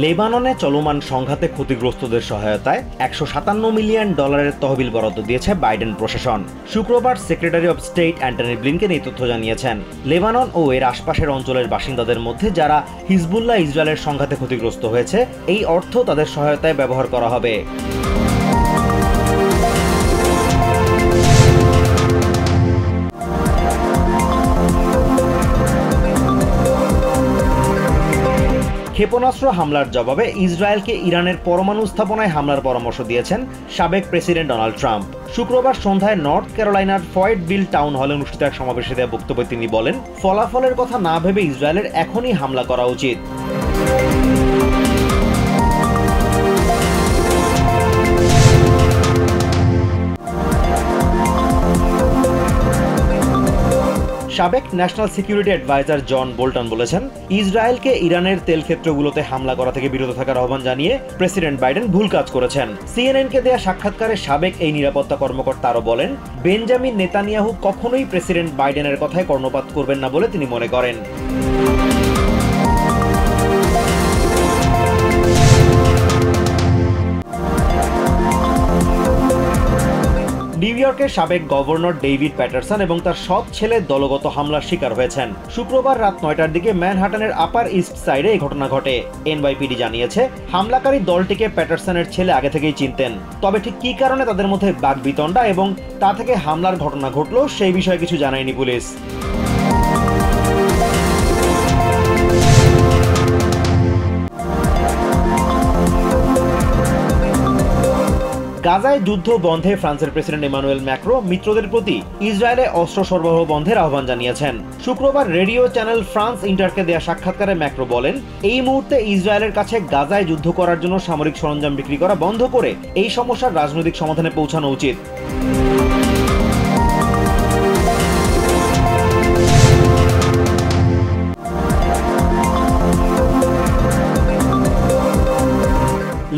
লেবাননে চলমান সংঘাতে ক্ষতিগ্রস্তদের সহায়তায় $157 মিলিয়ন তহবিল বরাদ্দ দিয়েছে বাইডেন প্রশাসন। শুক্রবার secretary of state Antony Blinken এই তথ্য জানিয়েছেন। লেবানন ও এর আশপাশের অঞ্চলের বাসিন্দাদের মধ্যে যারা হিজবুল্লাহ ইসরায়েলের সংঘাতে ক্ষতিগ্রস্ত হয়েছে, এই অর্থ তাদের সহায়তায় ব্যবহার করা হবে। ক্ষেপণাস্ত্র হামলার জবাবে ইসরায়েলকে ইরানের পরমাণু স্থাপনায় হামলার পরামর্শ দিয়েছেন সাবেক প্রেসিডেন্ট ডোনাল্ড ট্রাম্প। শুক্রবার সন্ধ্যায় নর্থ ক্যারোলাইনার ফয়েডভিল টাউন হলে অনুষ্ঠিত এক সমাবেশে দেওয়া বক্তব্যে তিনি বলেন, ফলাফলের কথা না ভেবে ইসরায়েলের এখনই হামলা করা উচিত। সাবেক national security adviser John Bolton বলেছেন, ইসরায়েলকে ইরানের তেল ক্ষেত্রগুলোতে হামলা করা থেকে বিরত থাকার আহ্বান জানিয়ে প্রেসিডেন্ট বাইডেন ভুল কাজ করেছেন। সিএনএনকে দেয়া সাক্ষাৎকারে সাবেক এই নিরাপত্তা কর্মকর্তা আরও বলেন, বেঞ্জামিন নেতানিয়াহু কখনোই প্রেসিডেন্ট বাইডেনের কথায় কর্ণপাত করবেন না বলে তিনি মনে করেন। নিউ ইয়র্কের সাবেক গভর্নর ডেভিড প্যাটারসন এবং তার সৎ ছেলে দলগত হামলার শিকার হয়েছেন। শুক্রবার রাত 9টার দিকে ম্যানহাটনের আপার ইস্ট সাইডে এই ঘটনা ঘটে। এনওয়াইপিডি জানিয়েছে, হামলাকারী দলটিকে প্যাটারসনের ছেলে আগে থেকেই চিনতেন। তবে ঠিক কী কারণে তাদের মধ্যে বাকবিতণ্ডা এবং তা থেকে হামলার ঘটনা ঘটল সেই বিষয়ে কিছু জানায়নি পুলিশ। গাজায় যুদ্ধ বন্ধে ফ্রান্সের প্রেসিডেন্ট ইমানুয়েল ম্যাক্রো মিত্রদের প্রতি ইসরায়েলে অস্ত্র সরবরাহ বন্ধের আহ্বান জানিয়েছেন। শুক্রবার রেডিও চ্যানেল ফ্রান্স ইন্টারকে দেয়া সাক্ষাৎকারে ম্যাক্রো বলেন, এই মুহূর্তে ইসরায়েলের কাছে গাজায় যুদ্ধ করার জন্য সামরিক সরঞ্জাম বিক্রি করা বন্ধ করে এই সমস্যার রাজনৈতিক সমাধানে পৌঁছানো উচিত।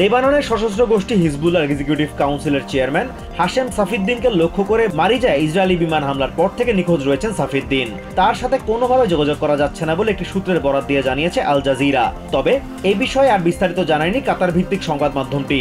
লেবাননের সশস্ত্র গোষ্ঠী হিজবুল্লাহ এক্সিকিউটিভ কাউন্সিলের চেয়ারম্যান হাশেম সাফিদ্দিনকে লক্ষ্য করে মারিজায় ইসরায়েলি বিমান হামলার পর থেকে নিখোঁজ রয়েছেন সাফিদ্দিন। তার সাথে কোনোভাবে যোগাযোগ করা যাচ্ছে না বলে একটি সূত্রের বরাত দিয়ে জানিয়েছে আল জাজিরা। তবে এই বিষয়ে আর বিস্তারিত জানায়নি কাতার ভিত্তিক সংবাদ মাধ্যমটি।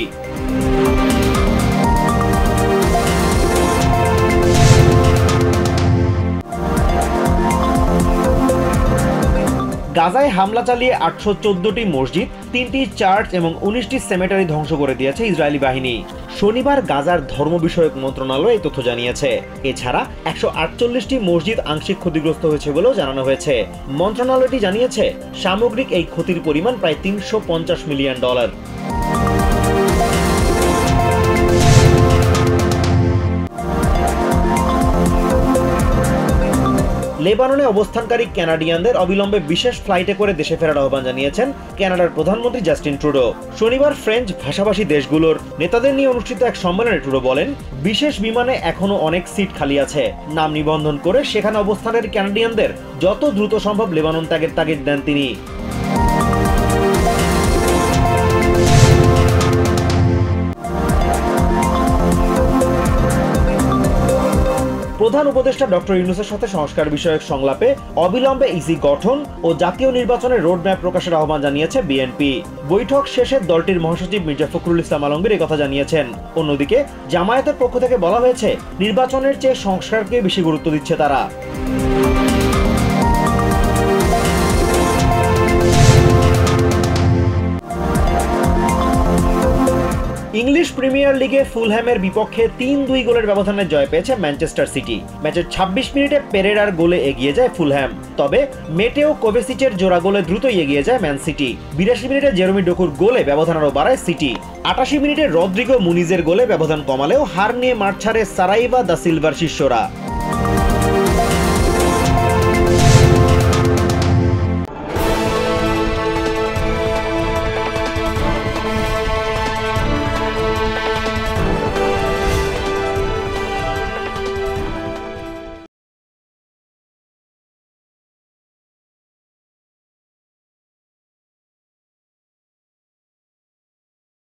গাজায় হামলা চালিয়ে 814টি মসজিদ, 3টি চার্চ এবং 19টি সেমেটারি ধ্বংস করে দিয়েছে ইসরায়েলি বাহিনী। শনিবার গাজার ধর্ম বিষয়ক মন্ত্রণালয় এই তথ্য জানিয়েছে। এছাড়া 148টি মসজিদ আংশিক ক্ষতিগ্রস্ত হয়েছে বলেও জানানো হয়েছে। মন্ত্রণালয়টি জানিয়েছে, সামগ্রিক এই ক্ষতির পরিমাণ প্রায় $350 মিলিয়ন। লেবাননে অবস্থানকারী কানাডিয়ানদের অবিলম্বে বিশেষ ফ্লাইটে করে দেশে ফেরার আহ্বান জানিয়েছেন কানাডার প্রধানমন্ত্রী জাস্টিন ট্রুডো। শনিবার ফ্রেঞ্চ ভাষাভাষী দেশগুলোর নেতাদের নিয়ে অনুষ্ঠিত এক সম্মেলনে ট্রুডো বলেন, বিশেষ বিমানে এখনো অনেক সিট খালি আছে। নাম নিবন্ধন করে সেখানে অবস্থানের কানাডিয়ানদের যত দ্রুত সম্ভব লেবানন ত্যাগের তাগিদ দেন তিনি। প্রধান উপদেষ্টা ডক্টর ইউনূসের সাথে সংস্কার বিষয়ক সংলাপে অবিলম্বে ইসি গঠন ও জাতীয় নির্বাচনের রোডম্যাপ প্রকাশের আহ্বান জানিয়েছে বিএনপি। বৈঠক শেষে দলটির মহাসচিব মির্জা ফখরুল ইসলাম আলমগীর এই কথা জানিয়েছেন। অন্যদিকে জামায়াতের পক্ষ থেকে বলা হয়েছে, নির্বাচনের চেয়ে সংস্কারকে বেশি গুরুত্ব দিচ্ছে তারা। ইংলিশ প্রিমিয়ার লিগে ফুলহ্যামের বিপক্ষে 3-2 গোলের ব্যবধানে জয় পেয়েছে ম্যানচেস্টার সিটি। ম্যাচের 26 মিনিটে পেরেরার গোলে এগিয়ে যায় ফুলহ্যাম। তবে মেটেও কোভেসিচের জোড়া গোলে দ্রুতই এগিয়ে যায় ম্যান সিটি। 82 মিনিটে জেরমি ডোকুর গোলে ব্যবধান আরও বাড়ায় সিটি। 88 মিনিটে রদ্রিগো মুনিজের গোলে ব্যবধান কমালেও হার নিয়ে মাঠ ছাড়ে সারাইবা দা সিলভার শিষ্যরা।